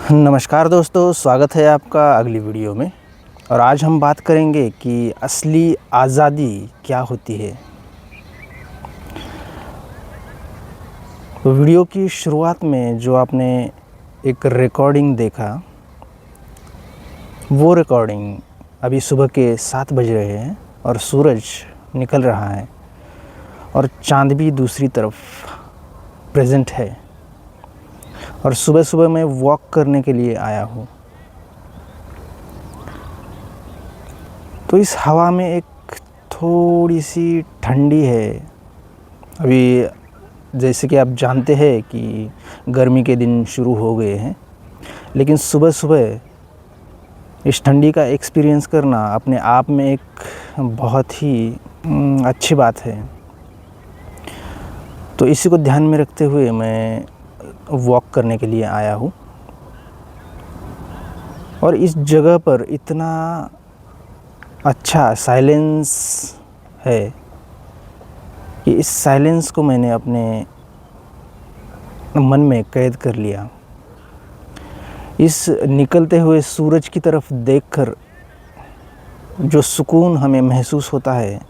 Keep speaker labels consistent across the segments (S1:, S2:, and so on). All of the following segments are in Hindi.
S1: नमस्कार दोस्तों, स्वागत है आपका अगली वीडियो में। और आज हम बात करेंगे कि असली आज़ादी क्या होती है। तो वीडियो की शुरुआत में जो आपने एक रिकॉर्डिंग देखा, वो रिकॉर्डिंग अभी सुबह के 7 बज रहे हैं और सूरज निकल रहा है और चाँद भी दूसरी तरफ प्रेजेंट है। और सुबह सुबह मैं वॉक करने के लिए आया हूँ। तो इस हवा में एक थोड़ी सी ठंडी है। अभी जैसे कि आप जानते हैं कि गर्मी के दिन शुरू हो गए हैं, लेकिन सुबह सुबह इस ठंडी का एक्सपीरियंस करना अपने आप में एक बहुत ही अच्छी बात है। तो इसी को ध्यान में रखते हुए मैं वॉक करने के लिए आया हूँ। और इस जगह पर इतना अच्छा साइलेंस है कि इस साइलेंस को मैंने अपने मन में कैद कर लिया। इस निकलते हुए सूरज की तरफ देखकर जो सुकून हमें महसूस होता है,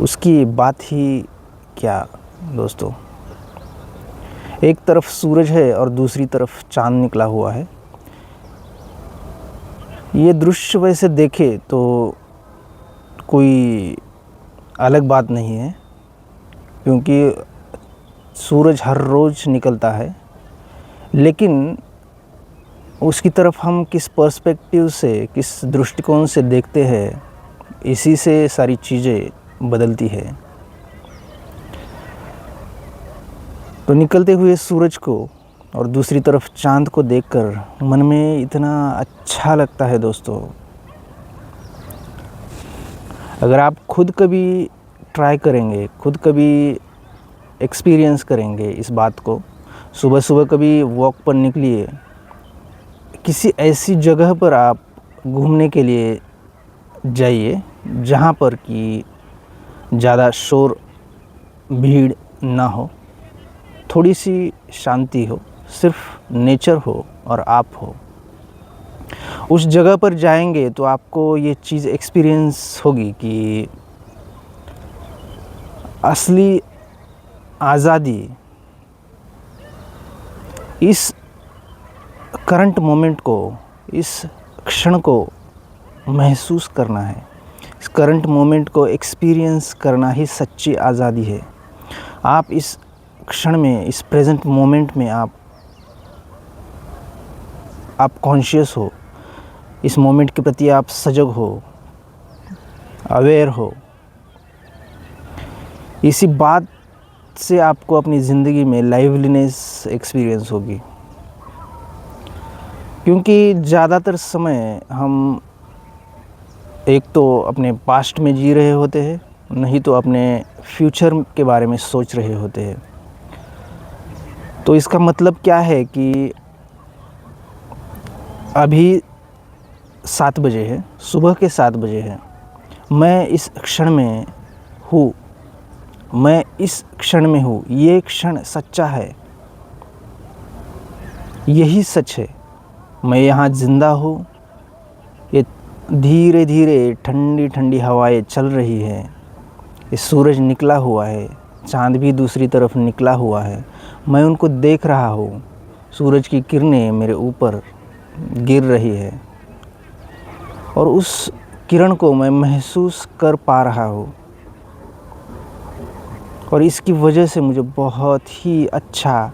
S1: उसकी बात ही क्या दोस्तों। एक तरफ सूरज है और दूसरी तरफ चाँद निकला हुआ है। ये दृश्य वैसे देखे तो कोई अलग बात नहीं है, क्योंकि सूरज हर रोज़ निकलता है, लेकिन उसकी तरफ हम किस पर्सपेक्टिव से, किस दृष्टिकोण से देखते हैं, इसी से सारी चीज़ें बदलती है। तो निकलते हुए सूरज को और दूसरी तरफ चाँद को देखकर मन में इतना अच्छा लगता है दोस्तों। अगर आप खुद कभी ट्राई करेंगे, खुद कभी एक्सपीरियंस करेंगे इस बात को, सुबह सुबह कभी वॉक पर निकलिए, किसी ऐसी जगह पर आप घूमने के लिए जाइए जहाँ पर कि ज़्यादा शोर भीड़ ना हो, थोड़ी सी शांति हो, सिर्फ नेचर हो और आप हो। उस जगह पर जाएंगे तो आपको ये चीज़ एक्सपीरियंस होगी कि असली आज़ादी इस करंट मोमेंट को, इस क्षण को महसूस करना है। इस करंट मोमेंट को एक्सपीरियंस करना ही सच्ची आज़ादी है। आप इस क्षण में, इस प्रेजेंट मोमेंट में आप कॉन्शियस हो, इस मोमेंट के प्रति आप सजग हो, अवेयर हो। इसी बात से आपको अपनी ज़िंदगी में लाइवलीनेस एक्सपीरियंस होगी, क्योंकि ज़्यादातर समय हम एक तो अपने पास्ट में जी रहे होते हैं, नहीं तो अपने फ्यूचर के बारे में सोच रहे होते हैं। तो इसका मतलब क्या है कि अभी 7 बजे है, सुबह के 7 बजे है, मैं इस क्षण में हूँ, मैं इस क्षण में हूँ। ये क्षण सच्चा है, यही सच है। मैं यहाँ ज़िंदा हूँ। ये धीरे धीरे ठंडी ठंडी हवाएं चल रही है। ये सूरज निकला हुआ है, चाँद भी दूसरी तरफ निकला हुआ है। मैं उनको देख रहा हूँ। सूरज की किरणें मेरे ऊपर गिर रही है और उस किरण को मैं महसूस कर पा रहा हूँ, और इसकी वजह से मुझे बहुत ही अच्छा,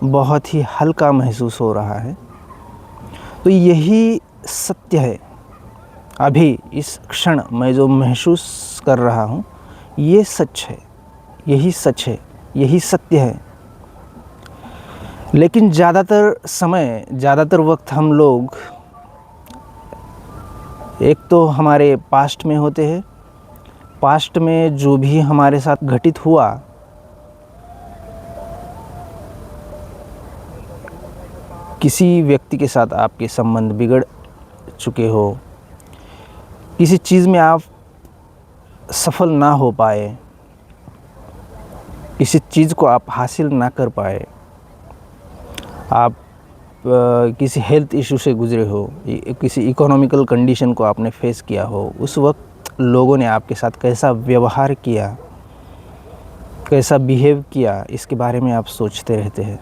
S1: बहुत ही हल्का महसूस हो रहा है। तो यही सत्य है। अभी इस क्षण मैं जो महसूस कर रहा हूँ, ये सच है, यही सच है, यही सत्य है। लेकिन ज़्यादातर समय, ज़्यादातर वक्त हम लोग एक तो हमारे पास्ट में होते हैं। पास्ट में जो भी हमारे साथ घटित हुआ, किसी व्यक्ति के साथ आपके संबंध बिगड़ चुके हो, किसी चीज़ में आप सफल ना हो पाए, किसी चीज़ को आप हासिल ना कर पाए, आप किसी हेल्थ इशू से गुजरे हो, किसी इकोनॉमिकल कंडीशन को आपने फेस किया हो, उस वक्त लोगों ने आपके साथ कैसा व्यवहार किया, कैसा बिहेव किया, इसके बारे में आप सोचते रहते हैं।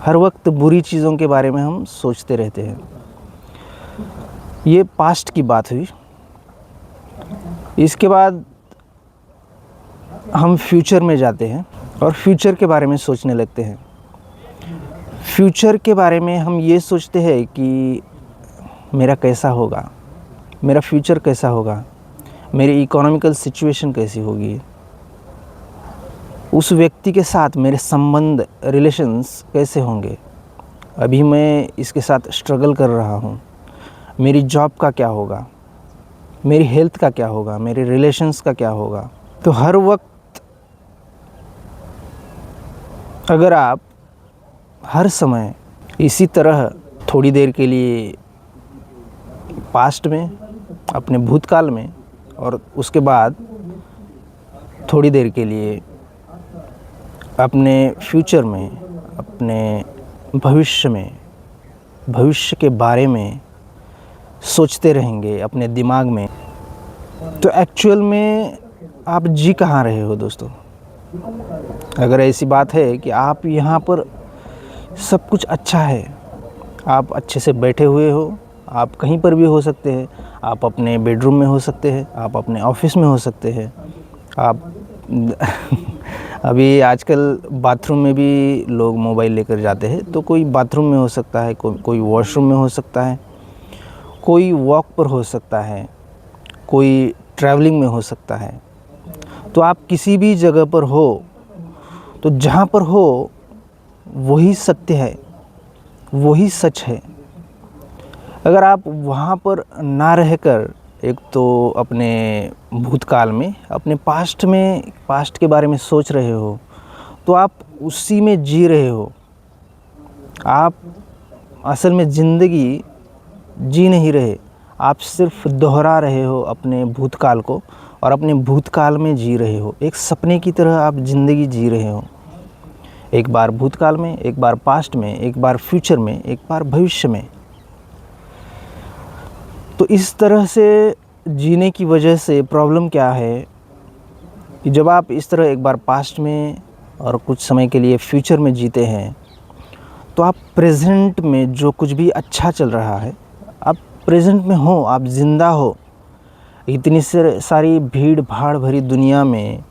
S1: हर वक्त बुरी चीज़ों के बारे में हम सोचते रहते हैं। ये पास्ट की बात हुई। इसके बाद हम फ्यूचर में जाते हैं और फ्यूचर के बारे में सोचने लगते हैं। फ्यूचर के बारे में हम ये सोचते हैं कि मेरा कैसा होगा, मेरा फ्यूचर कैसा होगा, मेरी इकोनॉमिकल सिचुएशन कैसी होगी, उस व्यक्ति के साथ मेरे संबंध, रिलेशंस कैसे होंगे। अभी मैं इसके साथ स्ट्रगल कर रहा हूँ, मेरी जॉब का क्या होगा, मेरी हेल्थ का क्या होगा, मेरे रिलेशंस का क्या होगा। तो हर वक्त अगर आप हर समय इसी तरह थोड़ी देर के लिए पास्ट में, अपने भूतकाल में, और उसके बाद थोड़ी देर के लिए अपने फ्यूचर में, अपने भविष्य में, भविष्य के बारे में सोचते रहेंगे अपने दिमाग में, तो एक्चुअल में आप जी कहाँ रहे हो दोस्तों। अगर ऐसी बात है कि आप यहाँ पर सब कुछ अच्छा है, आप अच्छे से बैठे हुए हो, आप कहीं पर भी हो सकते हैं, आप अपने बेडरूम में हो सकते हैं, आप अपने ऑफिस में हो सकते हैं, आप अभी आजकल बाथरूम में भी लोग मोबाइल लेकर जाते हैं, तो कोई बाथरूम में हो सकता है, कोई वॉशरूम में हो सकता है, कोई वॉक पर हो सकता है, कोई ट्रैवलिंग में हो सकता है। तो आप किसी भी जगह पर हो, तो जहाँ पर हो वही सत्य है, वही सच है। अगर आप वहाँ पर ना रहकर एक तो अपने भूतकाल में, अपने पास्ट के बारे में सोच रहे हो, तो आप उसी में जी रहे हो। आप असल में ज़िंदगी जी नहीं रहे, आप सिर्फ दोहरा रहे हो अपने भूतकाल को, और अपने भूतकाल में जी रहे हो। एक सपने की तरह आप ज़िंदगी जी रहे हो, एक बार भूतकाल में, एक बार पास्ट में, एक बार फ्यूचर में, एक बार भविष्य में। तो इस तरह से जीने की वजह से प्रॉब्लम क्या है कि जब आप इस तरह एक बार पास्ट में और कुछ समय के लिए फ्यूचर में जीते हैं, तो आप प्रेजेंट में जो कुछ भी अच्छा चल रहा है, आप प्रेजेंट में हो, आप ज़िंदा हो। इतनी सारी भीड़ भाड़ भरी दुनिया में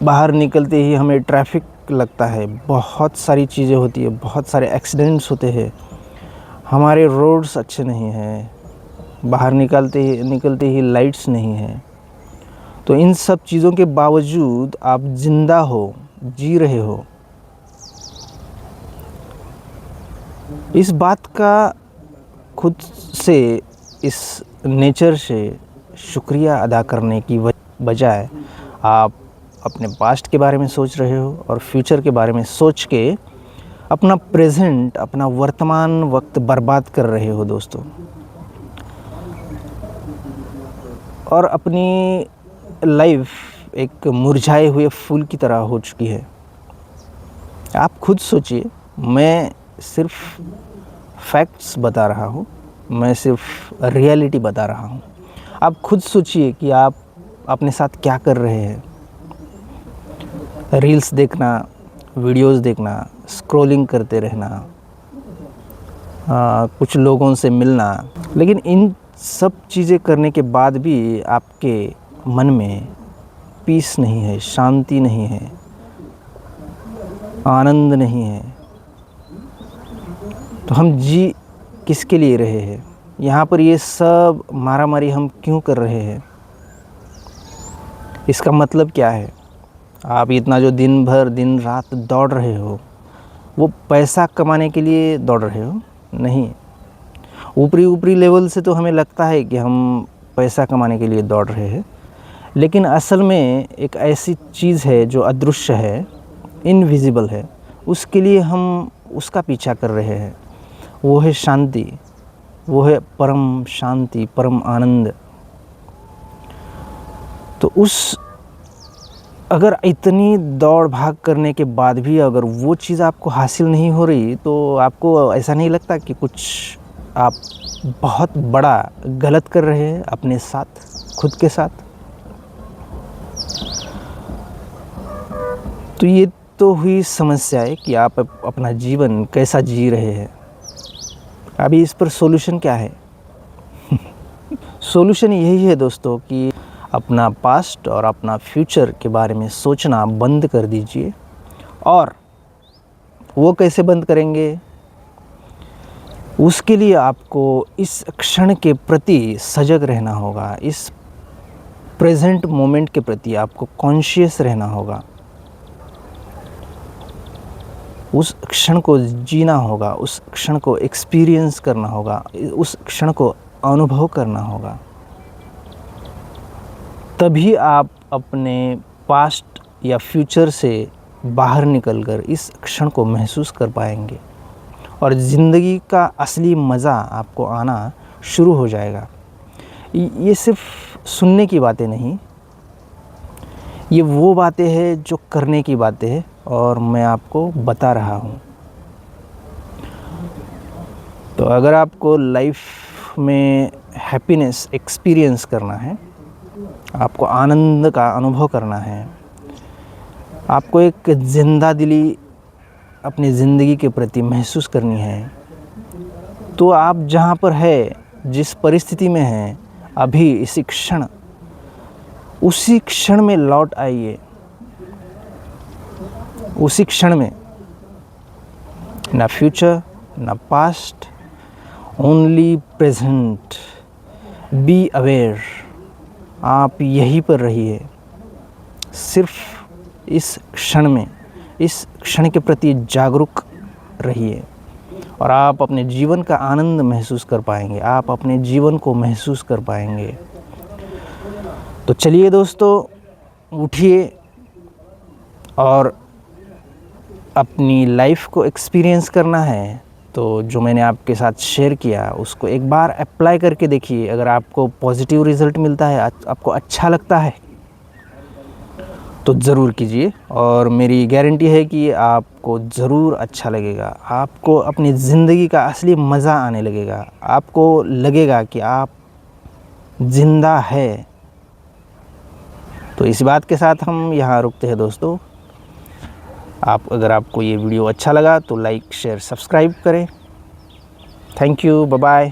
S1: बाहर निकलते ही हमें ट्रैफिक लगता है, बहुत सारी चीज़ें होती है, बहुत सारे एक्सीडेंट्स होते हैं, हमारे रोड्स अच्छे नहीं हैं, बाहर निकलते ही लाइट्स नहीं हैं। तो इन सब चीज़ों के बावजूद आप ज़िंदा हो, जी रहे हो। इस बात का खुद से, इस नेचर से शुक्रिया अदा करने की बजाय आप अपने पास्ट के बारे में सोच रहे हो और फ्यूचर के बारे में सोच के अपना प्रेजेंट, अपना वर्तमान वक्त बर्बाद कर रहे हो दोस्तों। और अपनी लाइफ एक मुरझाए हुए फूल की तरह हो चुकी है। आप खुद सोचिए, मैं सिर्फ फैक्ट्स बता रहा हूँ, मैं सिर्फ रियलिटी बता रहा हूँ। आप खुद सोचिए कि आप अपने साथ क्या कर रहे हैं। रील्स देखना, वीडियोस देखना, स्क्रॉलिंग करते रहना, कुछ लोगों से मिलना, लेकिन इन सब चीज़ें करने के बाद भी आपके मन में पीस नहीं है, शांति नहीं है, आनंद नहीं है। तो हम जी किसके लिए रहे हैं? यहाँ पर ये सब मारामारी हम क्यों कर रहे हैं? इसका मतलब क्या है? आप इतना जो दिन भर दिन रात दौड़ रहे हो, वो पैसा कमाने के लिए दौड़ रहे हो? नहीं। ऊपरी लेवल से तो हमें लगता है कि हम पैसा कमाने के लिए दौड़ रहे हैं, लेकिन असल में एक ऐसी चीज़ है जो अदृश्य है, इनविजिबल है, उसके लिए हम उसका पीछा कर रहे हैं। वो है शांति, वो है परम शांति, परम आनंद। तो उस अगर इतनी दौड़ भाग करने के बाद भी अगर वो चीज़ आपको हासिल नहीं हो रही, तो आपको ऐसा नहीं लगता कि कुछ आप बहुत बड़ा गलत कर रहे हैं अपने साथ, खुद के साथ? तो ये तो हुई समस्या है कि आप अपना जीवन कैसा जी रहे हैं। अभी इस पर सॉल्यूशन क्या है? सॉल्यूशन यही है दोस्तों कि अपना पास्ट और अपना फ्यूचर के बारे में सोचना बंद कर दीजिए। और वो कैसे बंद करेंगे? उसके लिए आपको इस क्षण के प्रति सजग रहना होगा, इस प्रेजेंट मोमेंट के प्रति आपको कॉन्शियस रहना होगा, उस क्षण को जीना होगा, उस क्षण को एक्सपीरियंस करना होगा, उस क्षण को अनुभव करना होगा। तभी आप अपने पास्ट या फ्यूचर से बाहर निकलकर इस क्षण को महसूस कर पाएंगे और ज़िंदगी का असली मज़ा आपको आना शुरू हो जाएगा। ये सिर्फ सुनने की बातें नहीं, ये वो बातें हैं जो करने की बातें हैं और मैं आपको बता रहा हूँ। तो अगर आपको लाइफ में हैप्पीनेस एक्सपीरियंस करना है, आपको आनंद का अनुभव करना है, आपको एक ज़िंदा दिली अपनी ज़िंदगी के प्रति महसूस करनी है, तो आप जहाँ पर है, जिस परिस्थिति में हैं अभी इसी क्षण, उसी क्षण में लौट आइए। उसी क्षण में, ना फ्यूचर ना past, only present. Be aware. आप यहीं पर रहिए, सिर्फ इस क्षण में, इस क्षण के प्रति जागरूक रहिए और आप अपने जीवन का आनंद महसूस कर पाएंगे, आप अपने जीवन को महसूस कर पाएंगे। तो चलिए दोस्तों, उठिए और अपनी लाइफ को एक्सपीरियंस करना है तो जो मैंने आपके साथ शेयर किया उसको एक बार अप्लाई करके देखिए। अगर आपको पॉजिटिव रिज़ल्ट मिलता है, आपको अच्छा लगता है तो ज़रूर कीजिए और मेरी गारंटी है कि आपको ज़रूर अच्छा लगेगा। आपको अपनी ज़िंदगी का असली मज़ा आने लगेगा, आपको लगेगा कि आप ज़िंदा है। तो इस बात के साथ हम यहाँ रुकते हैं दोस्तों। अगर आपको ये वीडियो अच्छा लगा तो लाइक शेयर सब्सक्राइब करें। Thank you, bye bye.